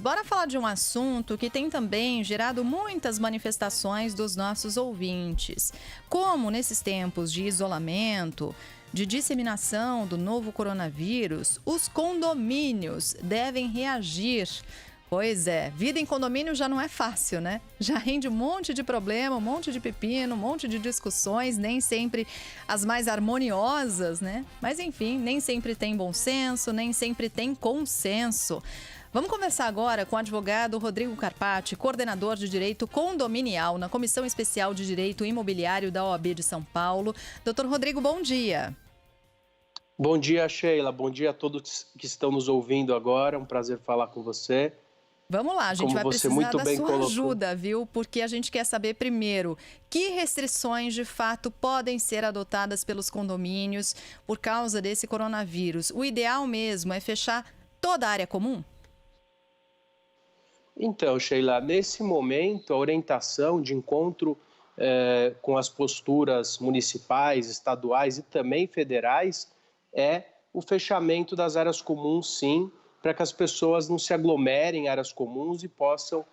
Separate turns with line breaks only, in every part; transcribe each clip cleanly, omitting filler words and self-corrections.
Bora falar de um assunto que tem também gerado muitas manifestações dos nossos ouvintes. Como nesses tempos de isolamento, de disseminação do novo coronavírus, os condomínios devem reagir. Pois é, vida em condomínio já não é fácil, né? Já rende um monte de problema, um monte de pepino, um monte de discussões, nem sempre as mais harmoniosas, né? Mas enfim, nem sempre tem bom senso, nem sempre tem consenso. Vamos conversar agora com o advogado Rodrigo Carpati, coordenador de Direito Condominial na Comissão Especial de Direito Imobiliário da OAB de São Paulo. Doutor Rodrigo, bom dia.
Bom dia, Sheila. Bom dia a todos que estão nos ouvindo agora. Um prazer falar com você.
Vamos lá, a gente vai precisar da sua ajuda, viu? Porque a gente quer saber primeiro que restrições de fato podem ser adotadas pelos condomínios por causa desse coronavírus. O ideal mesmo é fechar toda a área comum?
Então, Sheila, nesse momento, a orientação de encontro com as posturas municipais, estaduais e também federais é o fechamento das áreas comuns, sim, para que as pessoas não se aglomerem em áreas comuns e possam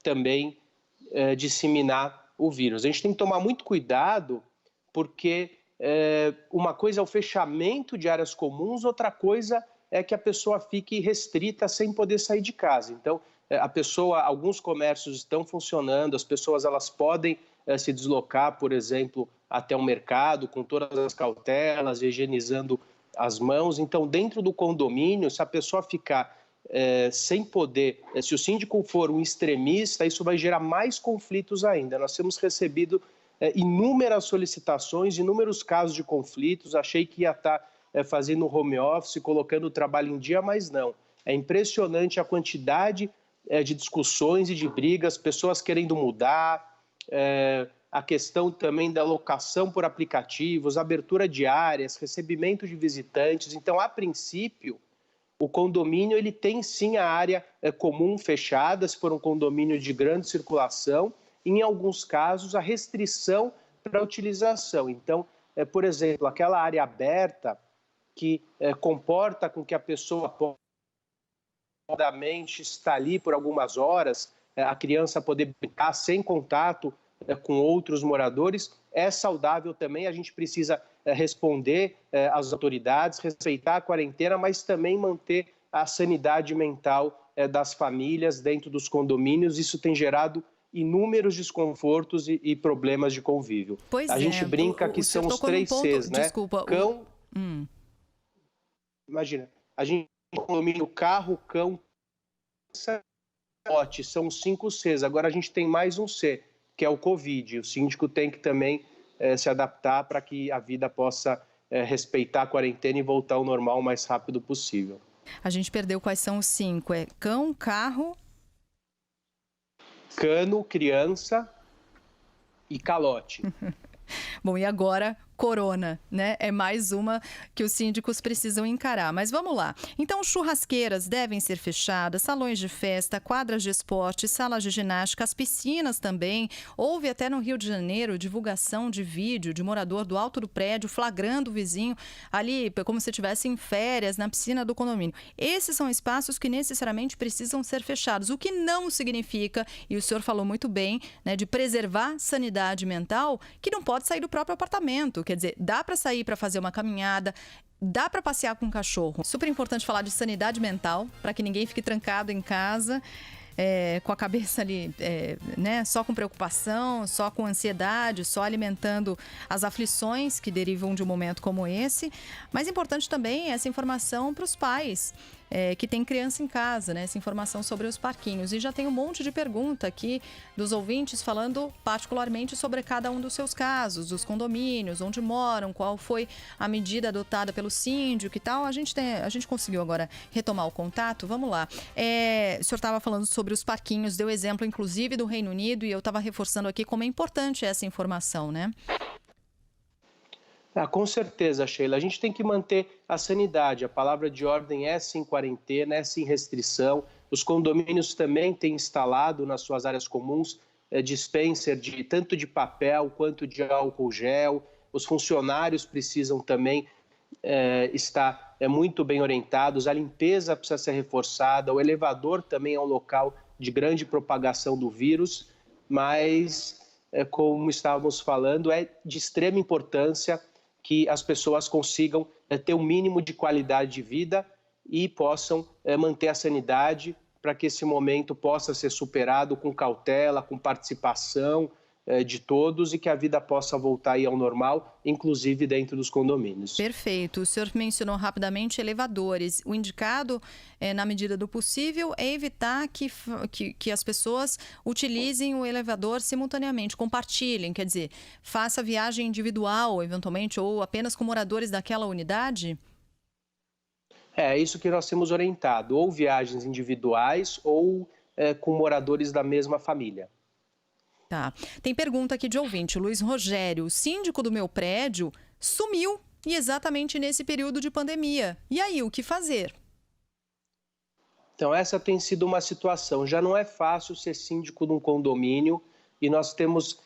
também disseminar o vírus. A gente tem que tomar muito cuidado, porque uma coisa é o fechamento de áreas comuns, outra coisa é que a pessoa fique restrita sem poder sair de casa. Então, alguns comércios estão funcionando, as pessoas elas podem se deslocar, por exemplo, até o mercado com todas as cautelas, higienizando as mãos. Então, dentro do condomínio, se a pessoa ficar sem poder, se o síndico for um extremista, isso vai gerar mais conflitos ainda. Nós temos recebido inúmeras solicitações, inúmeros casos de conflitos. Achei que ia estar fazendo home office, colocando o trabalho em dia, mas não. É impressionante a quantidade de discussões e de brigas, pessoas querendo mudar, a questão também da locação por aplicativos, abertura de áreas, recebimento de visitantes. Então, a princípio, o condomínio ele tem sim a área comum fechada, se for um condomínio de grande circulação, e, em alguns casos, a restrição para a utilização. Então, por exemplo, aquela área aberta que comporta com que a pessoa possa estar ali por algumas horas, a criança poder brincar sem contato com outros moradores, é saudável também. A gente precisa responder às autoridades, respeitar a quarentena, mas também manter a sanidade mental das famílias dentro dos condomínios. Isso tem gerado inúmeros desconfortos e problemas de convívio.
Pois
a gente brinca que são os 3 Cs, né?
Desculpa.
Cão... Imagina, a gente tem condomínio carro, cão, lote, são 5 Cs. Agora a gente tem mais um C, que é o Covid. O síndico tem que também se adaptar para que a vida possa respeitar a quarentena e voltar ao normal o mais rápido possível.
A gente perdeu quais são os 5. É cão, carro...
Cano, criança e calote.
Bom, e agora, corona, né? É mais uma que os síndicos precisam encarar. Mas vamos lá. Então, churrasqueiras devem ser fechadas, salões de festa, quadras de esporte, salas de ginástica, as piscinas também. Houve até no Rio de Janeiro divulgação de vídeo de morador do alto do prédio flagrando o vizinho ali, como se estivesse em férias na piscina do condomínio. Esses são espaços que necessariamente precisam ser fechados, o que não significa, e o senhor falou muito bem, né, de preservar sanidade mental, que não pode sair do próprio apartamento. Quer dizer, dá para sair para fazer uma caminhada, dá para passear com um cachorro. Super importante falar de sanidade mental, para que ninguém fique trancado em casa, com a cabeça ali, né, só com preocupação, só com ansiedade, só alimentando as aflições que derivam de um momento como esse. Mas importante também essa informação para os pais que têm criança em casa, né, essa informação sobre os parquinhos. E já tem um monte de pergunta aqui dos ouvintes falando particularmente sobre cada um dos seus casos, dos condomínios, onde moram, qual foi a medida adotada pelo síndico e tal. A gente conseguiu agora retomar o contato. Vamos lá. O senhor estava falando sobre os parquinhos, deu exemplo inclusive do Reino Unido, e eu estava reforçando aqui como é importante essa informação, né?
Com certeza, Sheila. A gente tem que manter a sanidade. A palavra de ordem é sim quarentena, é sim restrição. Os condomínios também têm instalado nas suas áreas comuns dispenser tanto de papel quanto de álcool gel. Os funcionários precisam também estar muito bem orientados, a limpeza precisa ser reforçada, o elevador também é um local de grande propagação do vírus, mas, como estávamos falando, é de extrema importância que as pessoas consigam ter um mínimo de qualidade de vida e possam manter a sanidade para que esse momento possa ser superado com cautela, com participação de todos e que a vida possa voltar aí ao normal, inclusive dentro dos condomínios.
Perfeito. O senhor mencionou rapidamente elevadores. O indicado, na medida do possível, é evitar que as pessoas utilizem o elevador simultaneamente, compartilhem, quer dizer, faça viagem individual, eventualmente, ou apenas com moradores daquela unidade?
É isso que nós temos orientado, ou viagens individuais ou com moradores da mesma família.
Tá. Tem pergunta aqui de ouvinte. Luiz Rogério, o síndico do meu prédio sumiu e exatamente nesse período de pandemia. E aí, o que fazer?
Então, essa tem sido uma situação. Já não é fácil ser síndico de um condomínio e nós temos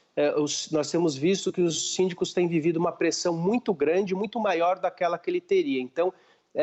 visto que os síndicos têm vivido uma pressão muito grande, muito maior daquela que ele teria. Então,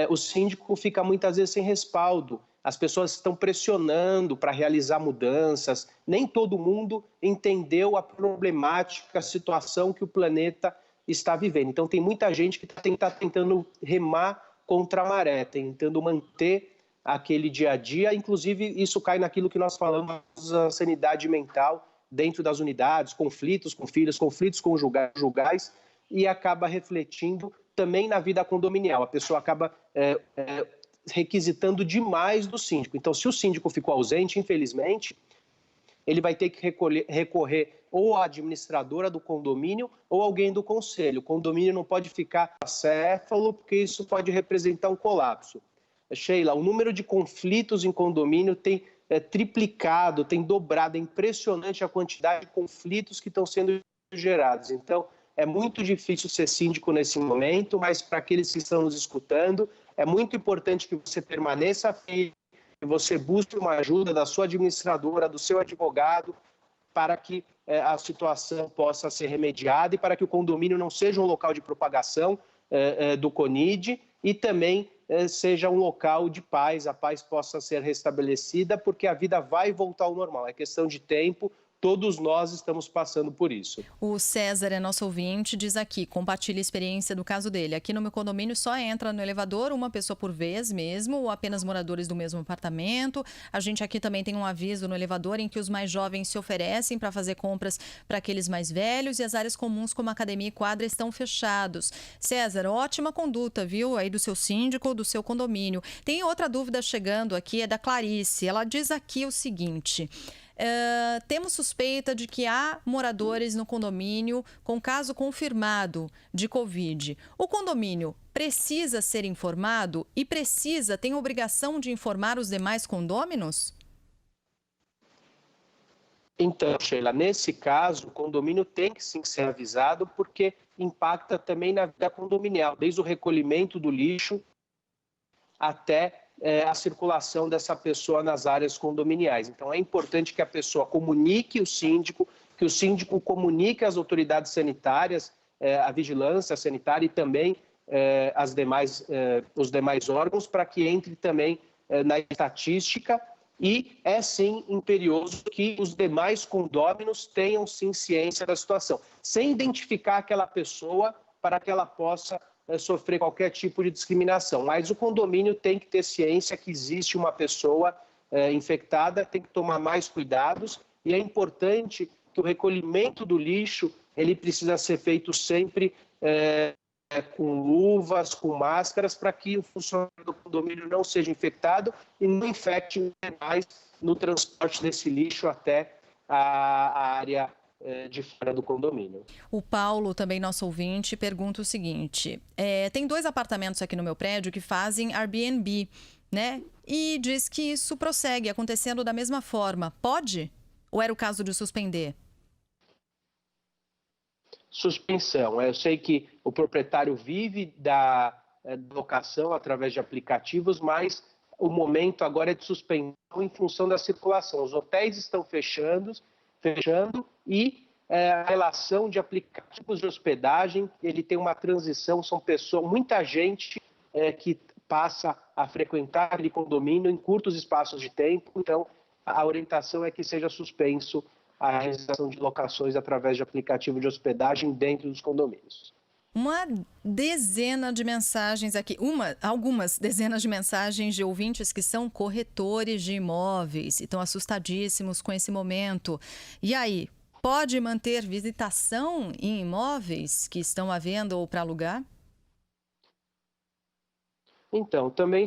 o síndico fica muitas vezes sem respaldo. As pessoas estão pressionando para realizar mudanças. Nem todo mundo entendeu a problemática, a situação que o planeta está vivendo. Então, tem muita gente que está tentando remar contra a maré, tentando manter aquele dia a dia. Inclusive, isso cai naquilo que nós falamos da sanidade mental dentro das unidades, conflitos com filhos, conflitos conjugais, e acaba refletindo também na vida condominial. A pessoa acaba requisitando demais do síndico. Então, se o síndico ficou ausente, infelizmente, ele vai ter que recorrer ou à administradora do condomínio ou alguém do conselho. O condomínio não pode ficar acéfalo, porque isso pode representar um colapso. Sheila, o número de conflitos em condomínio tem triplicado, tem dobrado. É impressionante a quantidade de conflitos que estão sendo gerados. Então, é muito difícil ser síndico nesse momento, mas para aqueles que estão nos escutando, é muito importante que você permaneça firme, que você busque uma ajuda da sua administradora, do seu advogado, para que a situação possa ser remediada e para que o condomínio não seja um local de propagação do Conid e também seja um local de paz, a paz possa ser restabelecida, porque a vida vai voltar ao normal. É questão de tempo. Todos nós estamos passando por isso.
O César é nosso ouvinte, diz aqui, compartilha a experiência do caso dele. Aqui no meu condomínio só entra no elevador uma pessoa por vez mesmo, ou apenas moradores do mesmo apartamento. A gente aqui também tem um aviso no elevador em que os mais jovens se oferecem para fazer compras para aqueles mais velhos e as áreas comuns como academia e quadra estão fechados. César, ótima conduta, viu? Aí do seu síndico, do seu condomínio. Tem outra dúvida chegando aqui, é da Clarice. Ela diz aqui o seguinte... temos suspeita de que há moradores no condomínio com caso confirmado de Covid. O condomínio precisa ser informado e tem obrigação de informar os demais condôminos?
Então, Sheila, nesse caso, o condomínio tem que sim ser avisado porque impacta também na vida condominial, desde o recolhimento do lixo até a circulação dessa pessoa nas áreas condominiais. Então, é importante que a pessoa comunique o síndico, que o síndico comunique às autoridades sanitárias, a vigilância sanitária e também os demais órgãos, para que entre também na estatística. E é sim imperioso que os demais condôminos tenham sim ciência da situação, sem identificar aquela pessoa para que ela possa sofrer qualquer tipo de discriminação. Mas o condomínio tem que ter ciência que existe uma pessoa infectada, tem que tomar mais cuidados e é importante que o recolhimento do lixo ele precisa ser feito sempre com luvas, com máscaras, para que o funcionário do condomínio não seja infectado e não infecte mais no transporte desse lixo até a área de fora do condomínio.
O Paulo, também nosso ouvinte, pergunta o seguinte: tem 2 apartamentos aqui no meu prédio que fazem Airbnb, né? E diz que isso prossegue acontecendo da mesma forma. Pode? Ou era o caso de suspender?
Suspensão. Eu sei que o proprietário vive da locação através de aplicativos, mas o momento agora é de suspensão em função da circulação. Os hotéis estão fechando e a relação de aplicativos de hospedagem, ele tem uma transição, são pessoas, muita gente que passa a frequentar aquele condomínio em curtos espaços de tempo. Então, a orientação é que seja suspenso a realização de locações através de aplicativo de hospedagem dentro dos condomínios.
Uma dezena de mensagens aqui, algumas dezenas de mensagens de ouvintes que são corretores de imóveis e estão assustadíssimos com esse momento. E aí, pode manter visitação em imóveis que estão à venda ou para alugar?
Então, também,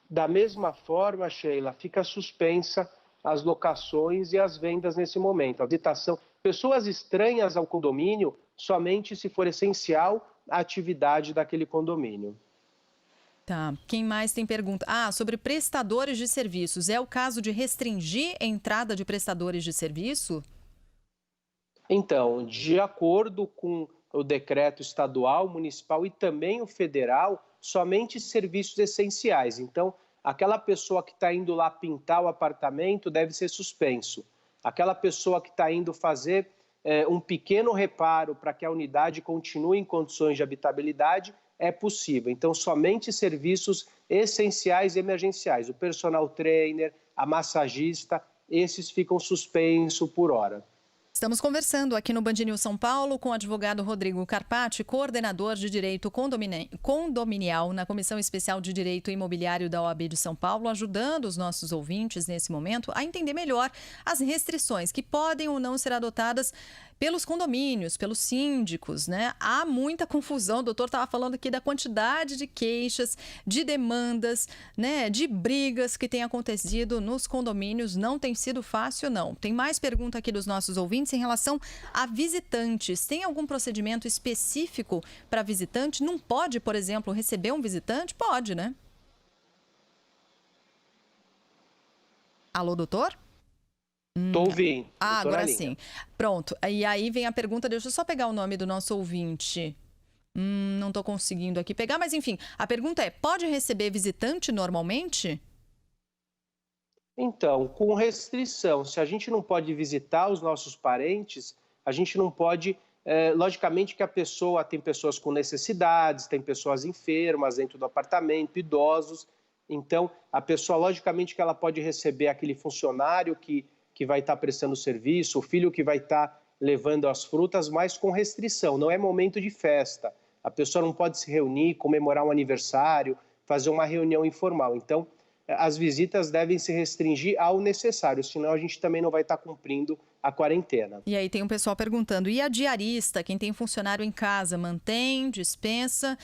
da mesma forma, Sheila, fica suspensa as locações e as vendas nesse momento. A visitação, pessoas estranhas ao condomínio, somente se for essencial a atividade daquele condomínio.
Tá. Quem mais tem pergunta? Sobre prestadores de serviços. É o caso de restringir a entrada de prestadores de serviço?
Então, de acordo com o decreto estadual, municipal e também o federal, somente serviços essenciais. Então, aquela pessoa que está indo lá pintar o apartamento deve ser suspenso. Aquela pessoa que está indo fazer um pequeno reparo para que a unidade continue em condições de habitabilidade é possível. Então, somente serviços essenciais e emergenciais. O personal trainer, a massagista, esses ficam suspensos por hora.
Estamos conversando aqui no Band News São Paulo com o advogado Rodrigo Carpati, coordenador de Direito Condominial na Comissão Especial de Direito Imobiliário da OAB de São Paulo, ajudando os nossos ouvintes nesse momento a entender melhor as restrições que podem ou não ser adotadas pelos condomínios, pelos síndicos, né? Há muita confusão, o doutor estava falando aqui da quantidade de queixas, de demandas, né? De brigas que têm acontecido nos condomínios, não tem sido fácil, não. Tem mais pergunta aqui dos nossos ouvintes em relação a visitantes. Tem algum procedimento específico para visitante? Não pode, por exemplo, receber um visitante? Pode, né? Alô, doutor?
Estou ouvindo.
Agora sim. Pronto. E aí vem a pergunta, deixa eu só pegar o nome do nosso ouvinte. Não estou conseguindo aqui pegar, mas enfim, a pergunta é, pode receber visitante normalmente?
Então, com restrição, se a gente não pode visitar os nossos parentes, a gente não pode... logicamente que a pessoa tem pessoas com necessidades, tem pessoas enfermas dentro do apartamento, idosos. Então, a pessoa, logicamente que ela pode receber aquele funcionário que vai estar prestando serviço, o filho que vai estar levando as frutas, mas com restrição, não é momento de festa. A pessoa não pode se reunir, comemorar um aniversário, fazer uma reunião informal. Então, as visitas devem se restringir ao necessário, senão a gente também não vai estar cumprindo a quarentena.
E aí tem um pessoal perguntando, e a diarista, quem tem funcionário em casa, mantém, dispensa?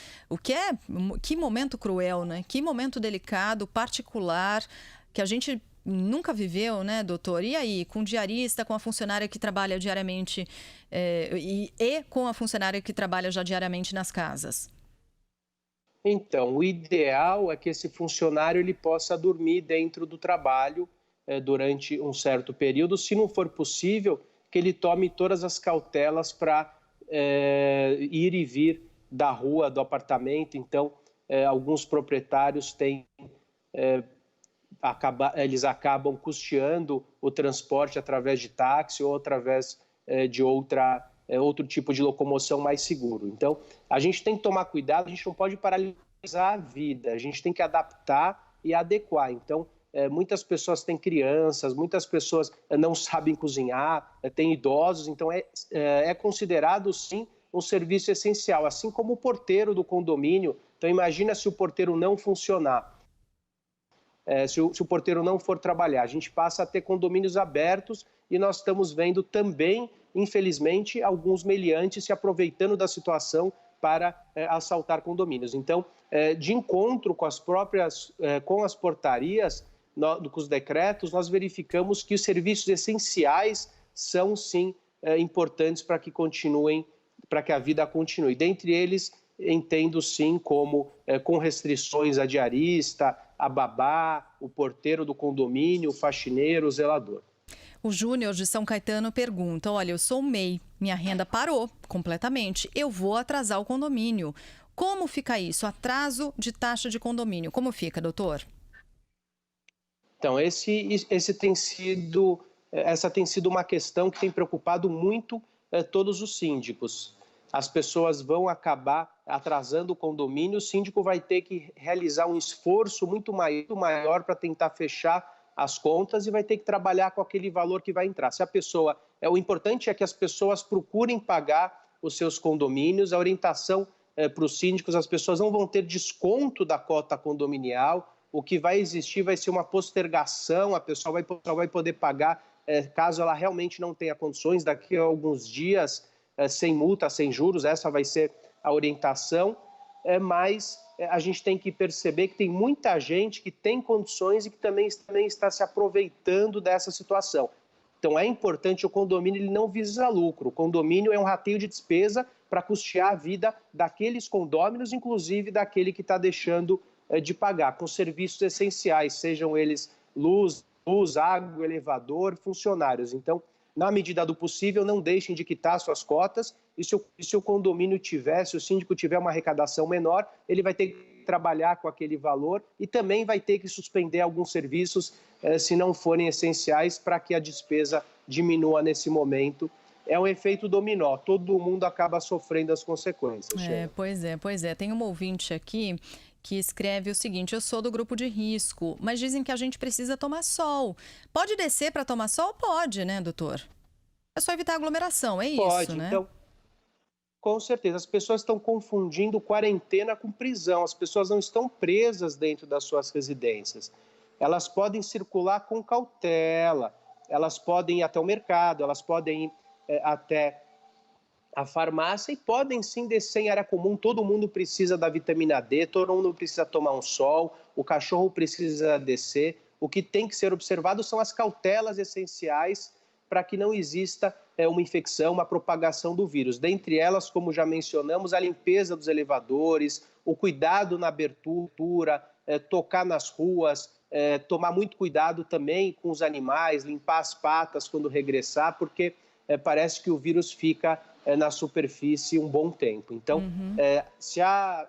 Que momento cruel, né? Que momento delicado, particular, que a gente nunca viveu, né, doutor? E aí, com o diarista, com a funcionária que trabalha diariamente e com a funcionária que trabalha já diariamente nas casas?
Então, o ideal é que esse funcionário ele possa dormir dentro do trabalho durante um certo período. Se não for possível, que ele tome todas as cautelas para ir e vir da rua, do apartamento. Então, alguns proprietários têm... eles acabam custeando o transporte através de táxi ou através de outro tipo de locomoção mais seguro. Então, a gente tem que tomar cuidado, a gente não pode paralisar a vida, a gente tem que adaptar e adequar. Então, muitas pessoas têm crianças, muitas pessoas não sabem cozinhar, têm idosos, então é considerado, sim, um serviço essencial, assim como o porteiro do condomínio. Então, imagina se o porteiro não funcionar. Se o porteiro não for trabalhar, a gente passa a ter condomínios abertos e nós estamos vendo também, infelizmente, alguns meliantes se aproveitando da situação para assaltar condomínios. Então, de encontro com as portarias, com os decretos, nós verificamos que os serviços essenciais são, sim, importantes para que a vida continue. Dentre eles, entendo, sim, como com restrições a diarista, a babá, o porteiro do condomínio, o faxineiro, o zelador.
O Júnior de São Caetano pergunta, olha, eu sou MEI, minha renda parou completamente, eu vou atrasar o condomínio. Como fica isso? Atraso de taxa de condomínio, como fica, doutor?
Então, essa tem sido uma questão que tem preocupado muito todos os síndicos. as pessoas vão acabar atrasando o condomínio, o síndico vai ter que realizar um esforço muito maior para tentar fechar as contas e vai ter que trabalhar com aquele valor que vai entrar. Se a pessoa, o importante é que as pessoas procurem pagar os seus condomínios, a orientação para os síndicos, as pessoas não vão ter desconto da cota condominial, o que vai existir vai ser uma postergação, a pessoa vai poder pagar caso ela realmente não tenha condições, daqui a alguns dias, sem multa, sem juros, essa vai ser a orientação, mas a gente tem que perceber que tem muita gente que tem condições e que também está se aproveitando dessa situação. Então é importante, o condomínio ele não visa lucro, o condomínio é um rateio de despesa para custear a vida daqueles condôminos, inclusive daquele que está deixando de pagar, com serviços essenciais, sejam eles luz, água, elevador, funcionários. Então, na medida do possível, não deixem de quitar suas cotas e se o condomínio tiver, se o síndico tiver uma arrecadação menor, ele vai ter que trabalhar com aquele valor e também vai ter que suspender alguns serviços se não forem essenciais para que a despesa diminua nesse momento. É um efeito dominó, todo mundo acaba sofrendo as consequências.
Pois é. Tem uma ouvinte aqui que escreve o seguinte: eu sou do grupo de risco, mas dizem que a gente precisa tomar sol. Pode descer para tomar sol? Pode, né, doutor? É só evitar aglomeração, é
Pode,
isso, né?
Então, com certeza, as pessoas estão confundindo quarentena com prisão. As pessoas não estão presas dentro das suas residências. Elas podem circular com cautela, elas podem ir até o mercado, elas podem ir até a farmácia e podem sim descer em área comum. Todo mundo precisa da vitamina D, todo mundo precisa tomar um sol, o cachorro precisa descer. O que tem que ser observado são as cautelas essenciais para que não exista uma infecção, uma propagação do vírus. Dentre elas, como já mencionamos, a limpeza dos elevadores, o cuidado na abertura, tocar nas ruas, tomar muito cuidado também com os animais, limpar as patas quando regressar, porque parece que o vírus fica na superfície um bom tempo. Então, se a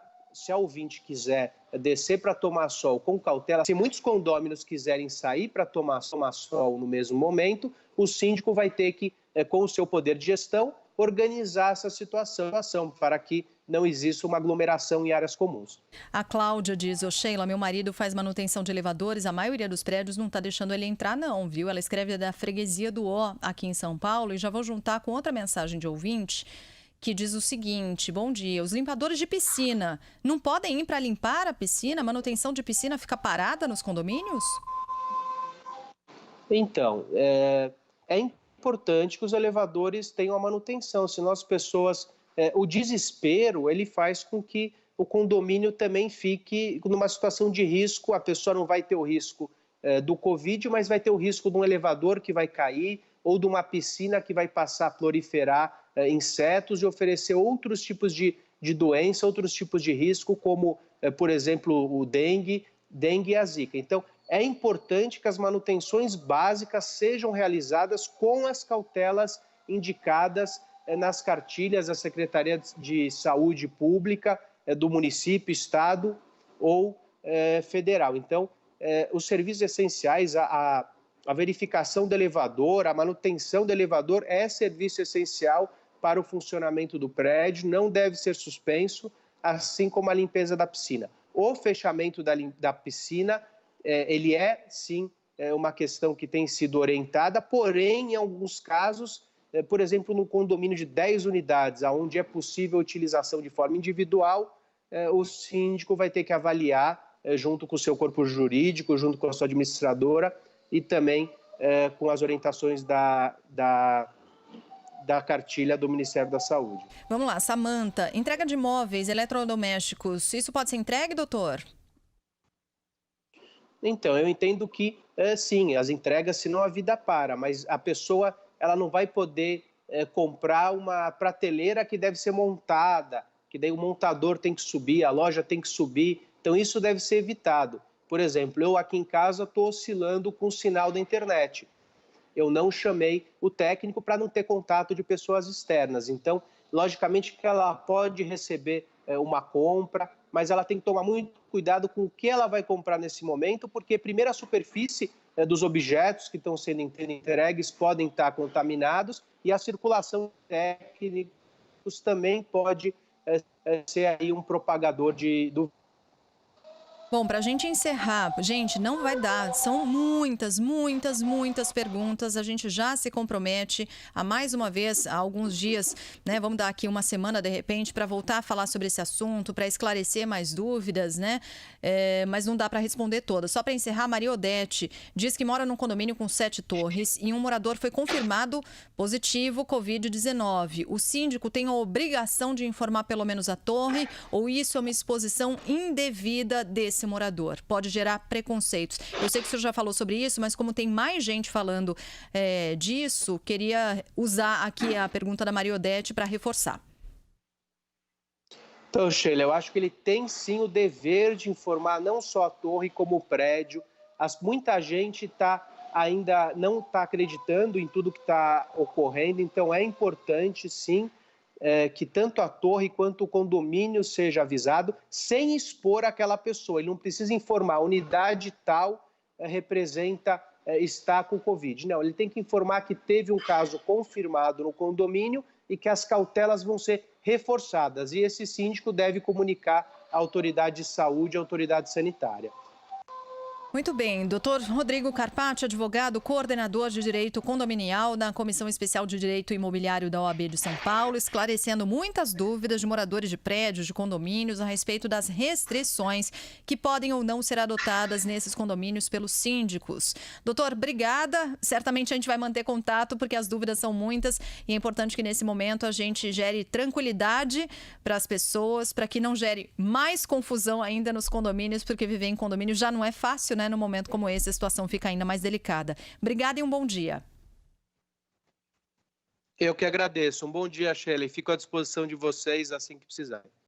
ouvinte quiser descer para tomar sol com cautela, se muitos condôminos quiserem sair para tomar sol no mesmo momento, o síndico vai ter que, com o seu poder de gestão, organizar essa situação para que não exista uma aglomeração em áreas comuns.
A Cláudia diz: Sheila, meu marido faz manutenção de elevadores, a maioria dos prédios não está deixando ele entrar não, viu? Ela escreve da freguesia do Ó, aqui em São Paulo, e já vou juntar com outra mensagem de ouvinte que diz o seguinte: bom dia, os limpadores de piscina não podem ir para limpar a piscina? A manutenção de piscina fica parada nos condomínios?
Então, é importante que os elevadores tenham a manutenção, senão as pessoas... o desespero, ele faz com que o condomínio também fique numa situação de risco. A pessoa não vai ter o risco do Covid, mas vai ter o risco de um elevador que vai cair ou de uma piscina que vai passar a proliferar insetos e oferecer outros tipos de doença, outros tipos de risco, como, por exemplo, o dengue e a zika. Então, é importante que as manutenções básicas sejam realizadas com as cautelas indicadas nas cartilhas da Secretaria de Saúde Pública do município, estado ou federal. Então, os serviços essenciais, a verificação do elevador, a manutenção do elevador é serviço essencial para o funcionamento do prédio, não deve ser suspenso, assim como a limpeza da piscina. O fechamento da piscina, ele sim, uma questão que tem sido orientada, porém, em alguns casos, por exemplo, no condomínio de 10 unidades, onde é possível a utilização de forma individual, o síndico vai ter que avaliar, junto com o seu corpo jurídico, junto com a sua administradora e também com as orientações da cartilha do Ministério da Saúde.
Vamos lá, Samanta, entrega de móveis, eletrodomésticos, isso pode ser entregue, doutor?
Então, eu entendo que, sim, as entregas, senão a vida para, mas a pessoa ela não vai poder comprar uma prateleira que deve ser montada, que daí o montador tem que subir, a loja tem que subir, então isso deve ser evitado. Por exemplo, eu aqui em casa estou oscilando com o sinal da internet. Eu não chamei o técnico para não ter contato de pessoas externas. Então, logicamente que ela pode receber uma compra, mas ela tem que tomar muito cuidado com o que ela vai comprar nesse momento, porque primeiro a superfície dos objetos que estão sendo entregues podem estar contaminados e a circulação técnica síndico também pode ser aí um propagador do.
Bom, para a gente encerrar, gente, não vai dar. São muitas, muitas, muitas perguntas. A gente já se compromete a mais uma vez, há alguns dias, né? Vamos dar aqui uma semana de repente para voltar a falar sobre esse assunto, para esclarecer mais dúvidas, né? Mas não dá para responder todas. Só para encerrar, Maria Odete diz que mora num condomínio com 7 torres e um morador foi confirmado positivo Covid-19. O síndico tem a obrigação de informar pelo menos a torre ou isso é uma exposição indevida desse morador? Pode gerar preconceitos. Eu sei que o senhor já falou sobre isso, mas como tem mais gente falando disso, queria usar aqui a pergunta da Maria Odete para reforçar.
Então, Sheila, eu acho que ele tem sim o dever de informar não só a torre, como o prédio. Muita gente ainda não está acreditando em tudo que está ocorrendo, então é importante sim que tanto a torre quanto o condomínio seja avisado, sem expor aquela pessoa. Ele não precisa informar, a unidade tal está com Covid. Não, ele tem que informar que teve um caso confirmado no condomínio e que as cautelas vão ser reforçadas. E esse síndico deve comunicar à autoridade de saúde, à autoridade sanitária.
Muito bem. Doutor Rodrigo Carpati, advogado, coordenador de Direito Condominial da Comissão Especial de Direito Imobiliário da OAB de São Paulo, esclarecendo muitas dúvidas de moradores de prédios, de condomínios, a respeito das restrições que podem ou não ser adotadas nesses condomínios pelos síndicos. Doutor, obrigada. Certamente a gente vai manter contato, porque as dúvidas são muitas e é importante que nesse momento a gente gere tranquilidade para as pessoas, para que não gere mais confusão ainda nos condomínios, porque viver em condomínio já não é fácil, né? No momento como esse, a situação fica ainda mais delicada. Obrigada e um bom dia.
Eu que agradeço. Um bom dia, Sheila. Fico à disposição de vocês assim que precisarem.